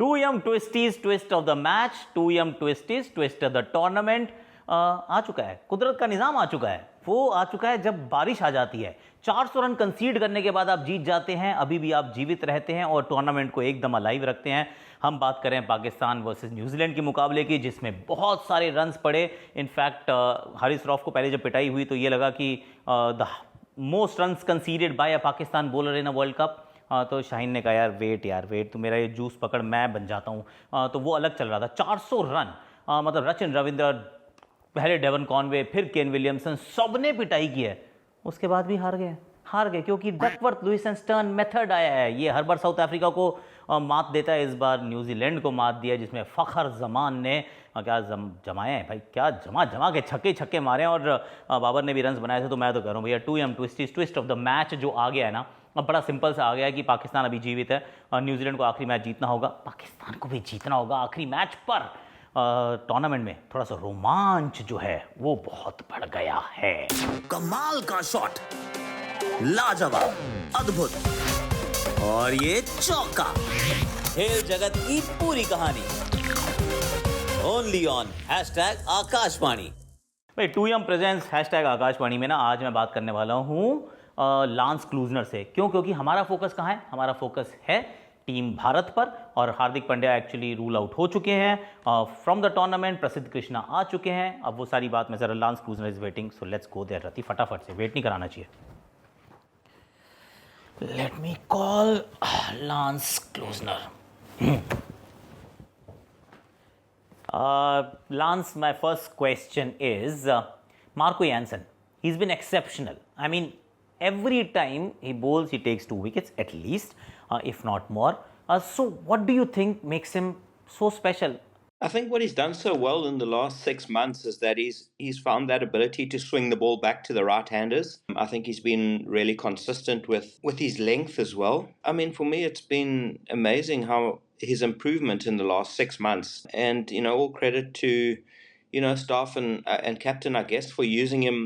2M Twisties twist of the match, 2M Twisties twist of the tournament आ चुका है। कुदरत का निज़ाम आ चुका है। वो आ चुका है जब बारिश आ जाती है। 400 रन कंसीड करने के बाद आप जीत जाते हैं, अभी भी आप जीवित रहते हैं और टूर्नामेंट को एकदम अलाइव रखते हैं। हम बात करें पाकिस्तान वर्सेस न्यूजीलैंड के मुकाबले की, जिसमें बहुत सारे रन्स पड़े। इनफैक्ट हारिस रऊफ को पहले जब पिटाई हुई तो ये लगा कि the most runs conceded by a Pakistan bowler in a World Cup. तो शाहीन ने कहा यार वेट, तो मेरा ये जूस पकड़ मैं बन जाता हूँ। तो वो अलग चल रहा था। 400 रन, मतलब रचिन रविंद्र, पहले डेवन कॉनवे, फिर केन विलियमसन, सबने पिटाई की है। उसके बाद भी हार गए क्योंकि Duckworth Louis and stern method आया है। ये हर बार साउथ अफ्रीका को मात देता है, इस बार न्यूजीलैंड को मात दिया, जिसमें फ़खर जमान ने क्या जमाए हैं भाई, क्या जमा के छक्के मारे हैं। और बाबर ने भी रन्स बनाए थे। तो मैं तो कह रहा हूँ भैया 2M Twisties twist of the match जो आ गया है ना, अब बड़ा सिंपल सा आ गया है कि पाकिस्तान अभी जीवित है और न्यूजीलैंड को आखिरी मैच जीतना होगा, पाकिस्तान को भी जीतना होगा आखिरी मैच पर। टूर्नामेंट में थोड़ा सा रोमांच जो है वो बहुत बढ़ गया है। कमाल का शॉट, लाजवाब, अद्भुत, और ये चौका। खेल जगत की पूरी कहानी ओनली ऑन #आकाशवाणी। भाई 2M प्रेजेंस #आकाशवाणी में ना आज मैं बात करने वाला हूँ लांस क्लूजनर से। क्योंकि हमारा फोकस कहाँ है? हमारा फोकस है टीम भारत पर। और Hardik Pandya actually rule out हो चुके हैं फ्रॉम द टूर्नामेंट। प्रसिद्ध कृष्णा आ चुके हैं। अब वो सारी बात में ज़रा Lance Klusener is waiting, so let's go there. Rati फटाफट से, वेट नहीं कराना चाहिए। Let me call Lance Klusener. Lance, my first question is Marco Jansen. He's been exceptional. I mean, every time he bowls, he takes 2 wickets at least, if not more. So, what do you think makes him so special? I think what he's done so well in the last 6 months is that he's found that ability to swing the ball back to the right-handers. I think he's been really consistent with his length as well. I mean, for me, it's been amazing how his improvement in the last 6 months, and all credit to staff and captain, I guess, for using him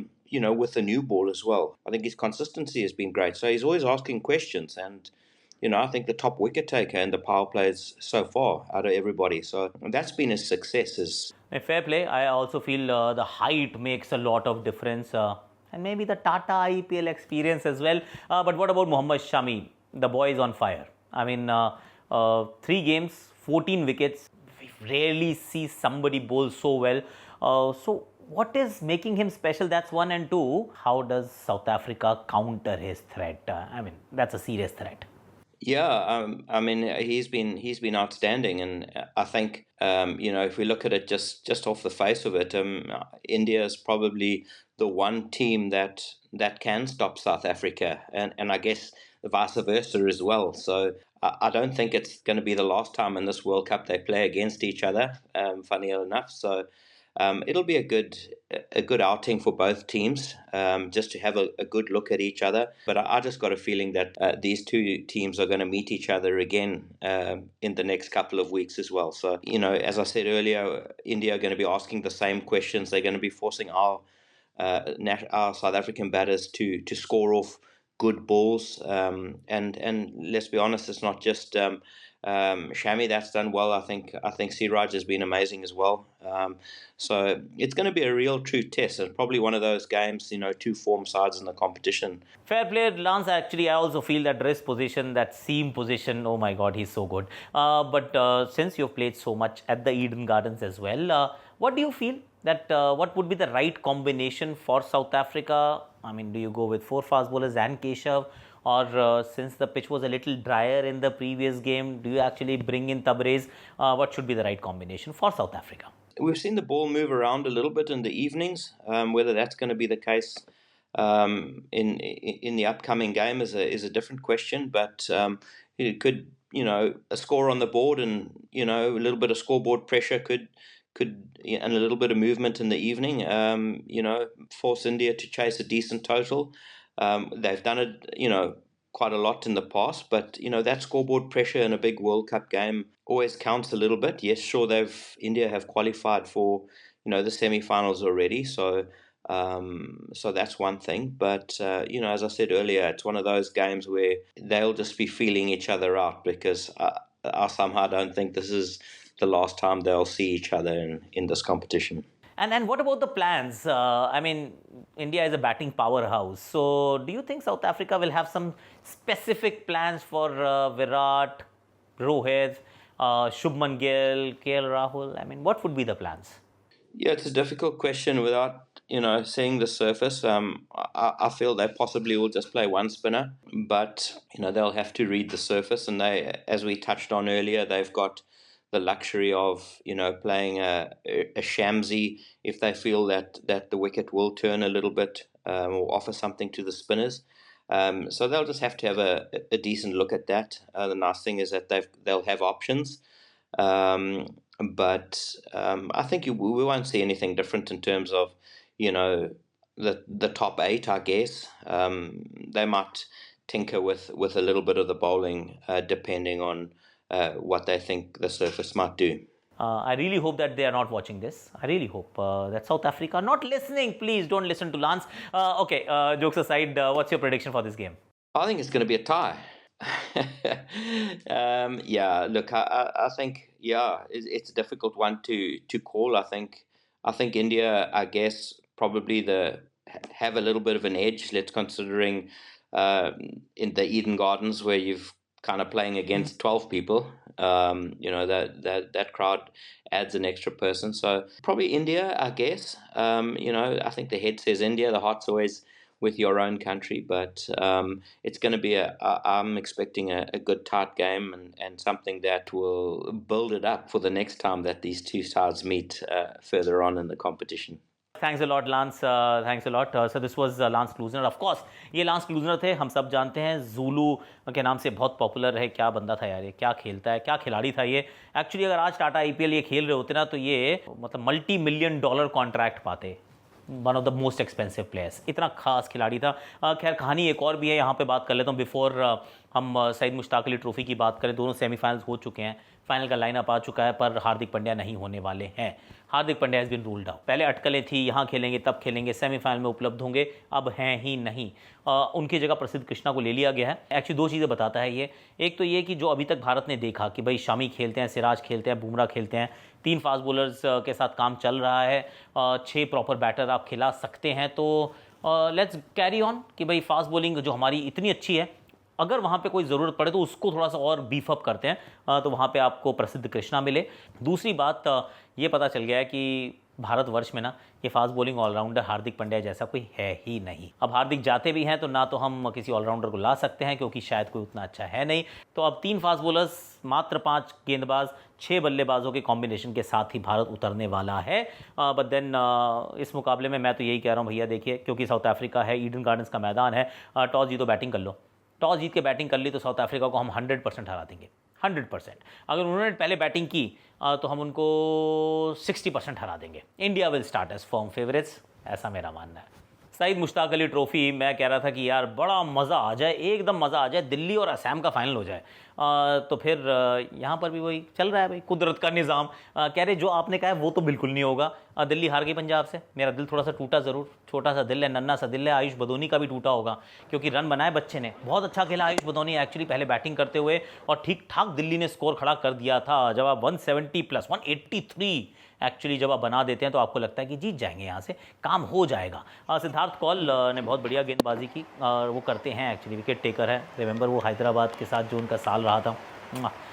with the new ball as well. I think his consistency has been great. So he's always asking questions, and I think the top wicket taker in the power plays so far out of everybody. So that's been his success. Fair play. I also feel the height makes a lot of difference, and maybe the Tata IPL experience as well. But what about Mohammad Shami? The boy is on fire. I mean, 3 games, 14 wickets. We rarely see somebody bowl so well. So what is making him special? That's one. And two, how does South Africa counter his threat? I mean, that's a serious threat. Yeah, I mean he's been outstanding, and I think if we look at it just off the face of it, India is probably the one team that can stop South Africa, and I guess vice versa as well. So I don't think it's going to be the last time in this World Cup they play against each other. Funny enough, so. It'll be a good outing for both teams, just to have a good look at each other. But I just got a feeling that these two teams are going to meet each other again in the next couple of weeks as well. So, as I said earlier, India are going to be asking the same questions. They're going to be forcing our South African batters to score off good balls. And let's be honest, it's not just Shami that's done well. I think Siraj has been amazing as well. So it's going to be a real true test, and probably one of those games, 2 form sides in the competition. Fair play, Lance. Actually, I also feel that wrist position, that seam position, oh my God, he's so good. But since you've played so much at the Eden Gardens as well, what do you feel that what would be the right combination for South Africa? I mean, do you go with 4 fast bowlers and Keshav? Or since the pitch was a little drier in the previous game, do you actually bring in Tabrez? What should be the right combination for South Africa? We've seen the ball move around a little bit in the evenings. Whether that's going to be the case in the upcoming game is a different question. But it could, a score on the board and a little bit of scoreboard pressure could and a little bit of movement in the evening, force India to chase a decent total. They've done it, quite a lot in the past, but that scoreboard pressure in a big World Cup game always counts a little bit. Yes, sure, India have qualified for the semi-finals already, so that's one thing. But as I said earlier, it's one of those games where they'll just be feeling each other out, because I somehow don't think this is the last time they'll see each other in this competition. And what about the plans? I mean, India is a batting powerhouse. So do you think South Africa will have some specific plans for Virat, Rohit, Shubman Gill, KL Rahul? I mean, what would be the plans? Yeah, it's a difficult question without seeing the surface. I feel they possibly will just play one spinner, but they'll have to read the surface. And they, as we touched on earlier, they've got the luxury of playing a Shamsi if they feel that the wicket will turn a little bit or offer something to the spinners. So they'll just have to have a decent look at that. The nice thing is that they'll have options. But I think we won't see anything different in terms of the top 8. I guess they might tinker with a little bit of the bowling depending on what they think the surface might do. I really hope that they are not watching this. I really hope that South Africa are not listening. Please don't listen to Lance. Okay, jokes aside, what's your prediction for this game? I think it's going to be a tie. Yeah, look, I think, it's a difficult one to call. I think India, I guess, probably have a little bit of an edge. Let's considering in the Eden Gardens where you've kind of playing against 12 people. That crowd adds an extra person. So probably India, I guess. I think the head says India, the heart's always with your own country, but it's going to be I'm expecting a good tight game and something that will build it up for the next time that these two sides meet further on in the competition. Thanks a lot, Lance. Thanks a lot. So this was Lance Klusener. Of course, ये Lance Klusener थे. हम सब जानते हैं, Zulu के नाम से बहुत पॉपुलर है. क्या बंदा था यार ये, क्या खेलता है, क्या खिलाड़ी था ये. एक्चुअली अगर आज टाटा IPL ये खेल रहे होते ना तो ये मतलब $multi-million कॉन्ट्रैक्ट पाते. One of the most expensive players. इतना खास खिलाड़ी था. खैर कहानी एक और भी है, यहाँ पे बात कर लेता हूँ बिफोर हम सईद मुश्ताक अली ट्रॉफी की बात करें. दोनों सेमीफाइनल्स हो चुके हैं, फाइनल का लाइनअप आ चुका है, पर हार्दिक पांड्या नहीं होने वाले हैं. Hardik Pandya has been ruled out. पहले अटकलें थी, यहाँ खेलेंगे तब खेलेंगे, सेमीफाइनल में उपलब्ध होंगे, अब हैं ही नहीं. उनकी जगह प्रसिद्ध कृष्णा को ले लिया गया है. एक्चुअली दो चीज़ें बताता है ये. एक तो ये कि जो अभी तक भारत ने देखा कि भाई शामी खेलते हैं, सिराज खेलते हैं, बुमराह खेलते हैं, 3 फास्ट बॉलर्स के साथ काम चल रहा है, 6 प्रॉपर बैटर आप खिला सकते हैं. तो लेट्स कैरी ऑन कि भाई फास्ट बॉलिंग जो हमारी इतनी अच्छी है, अगर वहाँ पे कोई ज़रूरत पड़े तो उसको थोड़ा सा और बीफ अप करते हैं, तो वहाँ पे आपको प्रसिद्ध कृष्णा मिले. दूसरी बात ये पता चल गया है कि भारतवर्ष में ना ये fast bowling allrounder Hardik Pandya जैसा कोई है ही नहीं. अब हार्दिक जाते भी हैं तो ना तो हम किसी ऑलराउंडर को ला सकते हैं क्योंकि शायद कोई उतना अच्छा है नहीं. तो अब 3 फास्ट बॉलर्स, मात्र 5 गेंदबाज, 6 बल्लेबाजों के कॉम्बिनेशन के साथ ही भारत उतरने वाला है. बट देन इस मुकाबले में मैं तो यही कह रहा हूँ भैया, देखिए क्योंकि साउथ अफ्रीका है, ईडन गार्डन्स का मैदान है, टॉस जीतो बैटिंग कर लो. टॉस जीत के बैटिंग कर ली तो साउथ अफ्रीका को हम 100% हरा देंगे. 100%. अगर उन्होंने पहले बैटिंग की तो हम उनको 60% हरा देंगे. India will start as firm favourites, ऐसा मेरा मानना है. सईद मुश्ताक अली ट्रॉफी, मैं कह रहा था कि यार बड़ा मज़ा आ जाए, एकदम मज़ा आ जाए, दिल्ली और असम का फाइनल हो जाए. तो फिर यहाँ पर भी वही चल रहा है भाई, कुदरत का निज़ाम. कह रहे जो आपने कहा है वो तो बिल्कुल नहीं होगा. दिल्ली हार गई पंजाब से, मेरा दिल थोड़ा सा टूटा ज़रूर. छोटा सा दिल है, नन्ना सा दिल है. आयुष बदोनी का भी टूटा होगा क्योंकि रन बनाए बच्चे ने, बहुत अच्छा खेला आयुष बदोनी एक्चुअली पहले बैटिंग करते हुए, और ठीक ठाक दिल्ली ने स्कोर खड़ा कर दिया था. जब आप 170 प्लस 183 एक्चुअली जब आप बना देते हैं तो आपको लगता है कि जीत जाएंगे, यहाँ से काम हो जाएगा. सिद्धार्थ कौल ने बहुत बढ़िया गेंदबाजी की, और वो करते हैं एक्चुअली, विकेट टेकर है. रिमेंबर वो हैदराबाद के साथ जो उनका साल रहा था,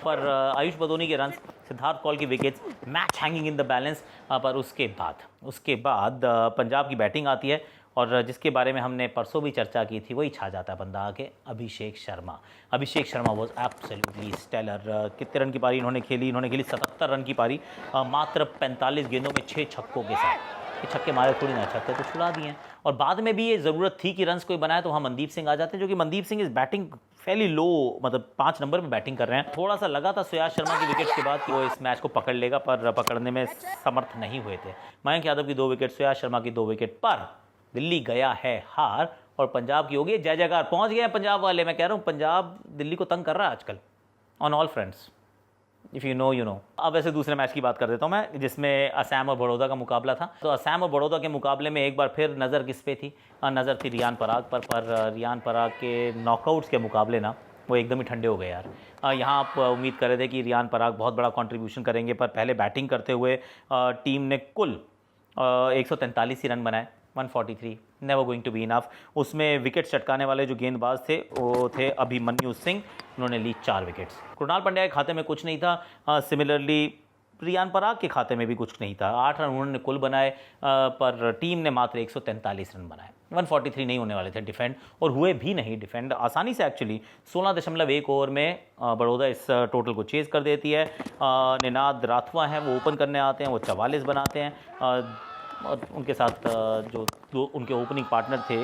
पर आयुष बदोनी के रन, सिद्धार्थ कौल की wickets, match hanging in the balance. पर उसके बाद पंजाब की बैटिंग आती है, और जिसके बारे में हमने परसों भी चर्चा की थी, वही छा जाता है बंदा आके, Abhishek Sharma. Abhishek Sharma was absolutely stellar. कितने रन की पारी इन्होंने खेली 77 रन की पारी, मात्र 45 गेंदों में 6 छक्कों के साथ. ये छक्के मारे थोड़ी ना, छक्के तो छुड़ा दिए हैं. और बाद में भी ये ज़रूरत थी कि रन्स कोई बनाए, तो वहाँ मनदीप सिंह आ जाते हैं, जो कि मनदीप सिंह इस बैटिंग फैली लो, मतलब 5 नंबर में बैटिंग कर रहे हैं. थोड़ा सा लगा था सुयाश शर्मा की विकेट के बाद कि वो इस मैच को पकड़ लेगा, पर पकड़ने में समर्थ नहीं हुए थे. मयंक यादव की 2 विकेट, सुयाश शर्मा की 2 विकेट, पर दिल्ली गया है हार, और पंजाब की होगी जय जयकार. पहुंच गए हैं पंजाब वाले. मैं कह रहा हूँ पंजाब दिल्ली को तंग कर रहा है आजकल, on all fronts. If you know you know. अब वैसे दूसरे मैच की बात कर देता हूँ मैं, जिसमें असम और बड़ौदा का मुकाबला था. तो असम और बड़ौदा के मुकाबले में एक बार फिर नज़र किस पे थी? नज़र थी रियान पराग पर रियान पराग के नॉकआउट्स के मुकाबले ना वो एकदम ही ठंडे हो गए यार। यहाँ आप उम्मीद कर रहे थे कि रियान पराग बहुत बड़ा कंट्रीब्यूशन करेंगे, पर पहले बैटिंग करते हुए टीम ने कुल 143 ही रन बनाए, 143, never going to be enough. उसमें विकेट चटकाने वाले जो गेंदबाज थे वो थे अभिमन्यु सिंह, उन्होंने ली 4 विकेट्स। कृणाल पंड्या के खाते में कुछ नहीं था, सिमिलरली रियान पराग के खाते में भी कुछ नहीं था। 8 रन उन्होंने कुल बनाए, पर टीम ने मात्र 143 रन बनाए। 143 नहीं होने वाले थे डिफेंड, और हुए भी नहीं डिफेंड आसानी से। एक्चुअली 16.1 ओवर में बड़ौदा इस टोटल को चेज़ कर देती है। निनाद राथवा हैं, वो ओपन करने आते हैं, वो 44 बनाते हैं, और उनके साथ जो उनके ओपनिंग पार्टनर थे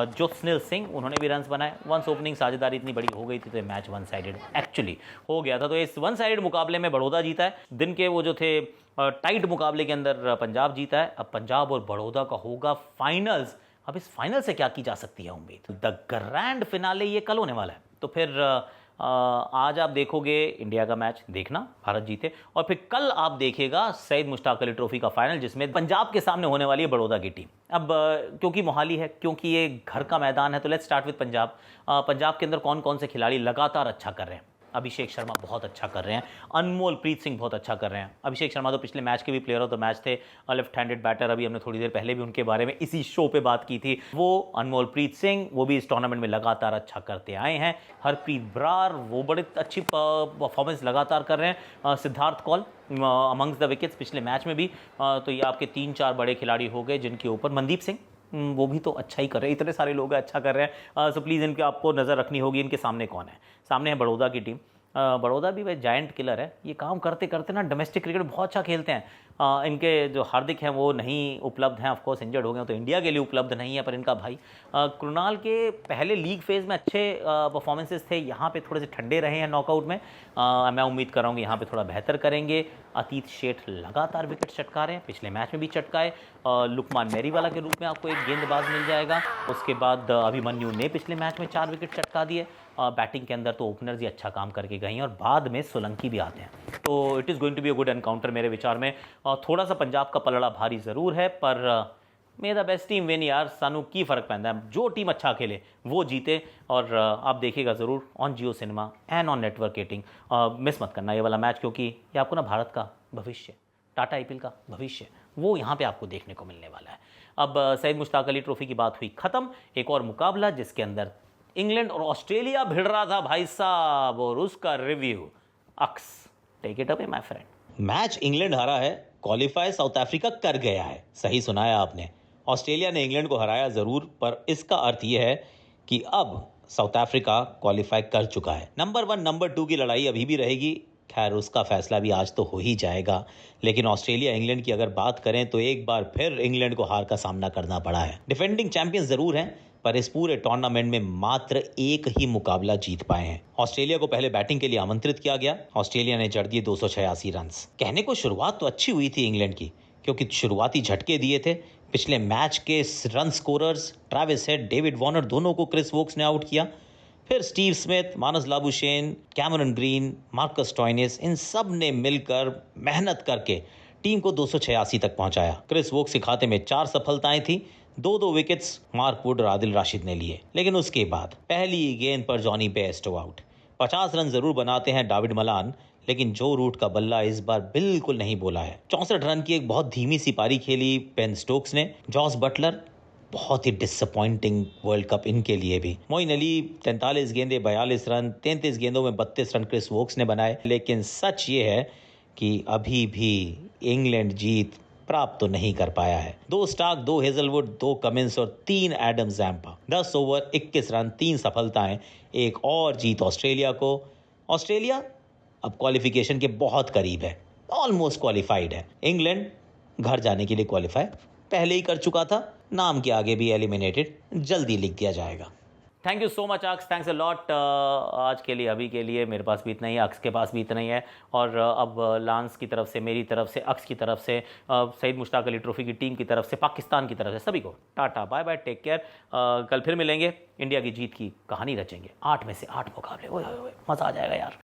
ज्योत्सनिल सिंह, उन्होंने भी रन्स बनाए। वंस ओपनिंग साझेदारी इतनी बड़ी हो गई थी तो मैच वन साइडेड एक्चुअली हो गया था। तो इस वन साइडेड मुकाबले में बड़ौदा जीता है। दिन के वो जो थे टाइट मुकाबले के अंदर पंजाब जीता है। अब पंजाब और बड़ौदा का होगा फाइनल्स। अब इस फाइनल से क्या की जा सकती है उम्मीद? द ग्रैंड फिनाले ये कल होने वाला है। तो फिर आज आप देखोगे इंडिया का मैच, देखना भारत जीते, और फिर कल आप देखिएगा सईद मुश्ताक अली ट्रॉफी का फाइनल, जिसमें पंजाब के सामने होने वाली है बड़ौदा की टीम। अब क्योंकि मोहाली है, क्योंकि ये घर का मैदान है, तो let's start with Punjab. Punjab के अंदर कौन कौन से खिलाड़ी लगातार अच्छा कर रहे हैं? अभिषेक शर्मा बहुत अच्छा कर रहे हैं, अनमोल प्रीत सिंह बहुत अच्छा कर रहे हैं। अभिषेक शर्मा तो पिछले मैच के भी प्लेयर ऑफ द मैच थे, लेफ्ट हैंडेड बैटर। अभी हमने थोड़ी देर पहले भी उनके बारे में इसी शो पे बात की थी। वो अनमोल प्रीत सिंह, वो भी इस टूर्नामेंट में लगातार अच्छा करते आए हैं। हरप्रीत ब्रार, वो बड़े अच्छी परफॉर्मेंस लगातार कर रहे हैं। Siddharth Kaul amongst the wickets पिछले मैच में भी। तो ये आपके 3-4 बड़े खिलाड़ी हो गए, जिनके ऊपर मनदीप सिंह, वो भी तो अच्छा ही कर रहे हैं। इतने सारे लोग अच्छा कर रहे हैं, सो प्लीज़ इनके आपको नज़र रखनी होगी। इनके सामने कौन है? सामने है बड़ौदा की टीम। बड़ौदा भी भाई जायंट किलर है। ये काम करते करते ना डोमेस्टिक क्रिकेट बहुत अच्छा खेलते हैं। इनके जो हार्दिक हैं वो नहीं उपलब्ध हैं, ऑफकोर्स इंजर्ड हो गए, तो इंडिया के लिए उपलब्ध नहीं है। पर इनका भाई कृणाल के पहले लीग फेज़ में अच्छे परफॉर्मेंसेस थे, यहाँ पे थोड़े से ठंडे रहे हैं नॉकआउट में। मैं उम्मीद कर रहा हूँ कि यहाँ पे थोड़ा बेहतर करेंगे। अतीत शेठ लगातार विकेट चटका रहे हैं, पिछले मैच में भी चटकाए। लुकमान मेरीवाला के रूप में आपको एक गेंदबाज मिल जाएगा। उसके बाद अभिमन्यु ने पिछले मैच में 4 विकेट चटका दिए। बैटिंग के अंदर तो ओपनर्स ही अच्छा काम करके गए हैं, और बाद में सोलंकी भी आते हैं। तो it is going to be a good encounter मेरे विचार में। थोड़ा सा पंजाब का पलड़ा भारी ज़रूर है, पर मे द बेस्ट टीम विन यार। सानू की फ़र्क पैंदा है, जो टीम अच्छा खेले वो जीते। और आप देखिएगा ज़रूर on Jio cinema and on network eating. Miss मत करना ये वाला मैच, क्योंकि ये आपको ना भारत का भविष्य, टाटा आईपीएल का भविष्य, वो यहाँ पे आपको देखने को मिलने वाला है। अब सईद मुश्ताक अली ट्रॉफी की बात हुई ख़त्म। एक और मुकाबला जिसके अंदर इंग्लैंड और ऑस्ट्रेलिया भिड़ रहा था भाई साहब, और उसका review Aks. Take it away my friend. Match England हारा है, क्वालिफाई साउथ अफ्रीका कर गया है। सही सुनाया आपने, ऑस्ट्रेलिया ने इंग्लैंड को हराया ज़रूर, पर इसका अर्थ यह है कि अब साउथ अफ्रीका क्वालिफाई कर चुका है। नंबर 1 नंबर 2 की लड़ाई अभी भी रहेगी। खैर उसका फैसला भी आज तो हो ही जाएगा। लेकिन ऑस्ट्रेलिया इंग्लैंड की अगर बात करें तो एक बार फिर इंग्लैंड को हार का सामना करना पड़ा है। डिफेंडिंग चैंपियन ज़रूर हैं, पर इस पूरे टूर्नामेंट में मात्र एक ही मुकाबला जीत पाए हैं। ऑस्ट्रेलिया को पहले बैटिंग के लिए आमंत्रित किया गया। ऑस्ट्रेलिया ने जड़ दिए 286 रन। कहने को शुरुआत तो अच्छी हुई थी इंग्लैंड की, क्योंकि शुरुआती झटके दिए थे। पिछले मैच के run scorers Travis Head, David Warner, दोनों को क्रिस वोक्स ने आउट किया। फिर Steve Smith, Marnus Labuschagne, Cameron Green, Marcus Stoinis, इन सब ने मिलकर मेहनत करके टीम को 286 तक पहुंचाया। क्रिस वोक्स के खाते में 4 सफलताएं थी। 2 विकेट्स मार्क वुड और आदिल राशिद ने लिए। लेकिन उसके बाद पहली गेंद पर जॉनी बेयरस्टो आउट। 50 रन जरूर बनाते हैं डेविड मलान, लेकिन जो रूट का बल्ला इस बार बिल्कुल नहीं बोला है। 64 रन की एक बहुत धीमी सी पारी खेली बेन स्टोक्स ने। जॉस बटलर, बहुत ही डिसअपॉइंटिंग वर्ल्ड कप इनके लिए भी। मोइन अली 43 गेंदे 42 रन, 33 गेंदों में 32 रन क्रिस वोक्स ने बनाए। लेकिन सच ये है कि अभी भी इंग्लैंड जीत प्राप्त तो नहीं कर पाया है। 2 स्टार्क, 2 हेजलवुड, 2 कमिंस और 3 एडम जैम्पा। 10 ओवर 21 रन, 3 सफलताएं, एक और जीत ऑस्ट्रेलिया को। ऑस्ट्रेलिया अब क्वालिफिकेशन के बहुत करीब है, ऑलमोस्ट क्वालिफाइड है। इंग्लैंड घर जाने के लिए क्वालिफाई पहले ही कर चुका था, नाम के आगे भी एलिमिनेटेड जल्दी लिख दिया जाएगा। Thank you so much Aks, thanks a lot. आज के लिए अभी के लिए मेरे पास भी इतना ही, अक्स के पास भी इतना ही है। और अब लांस की तरफ से, मेरी तरफ से, अक्स की तरफ से, सईद मुश्ताक अली ट्रॉफी की टीम की तरफ से, पाकिस्तान की तरफ से सभी को tata, bye bye, take care. कल फिर मिलेंगे, इंडिया की जीत की कहानी रचेंगे। 8 में से 8 मुकाबले, ओए मज़ा आ जाएगा यार।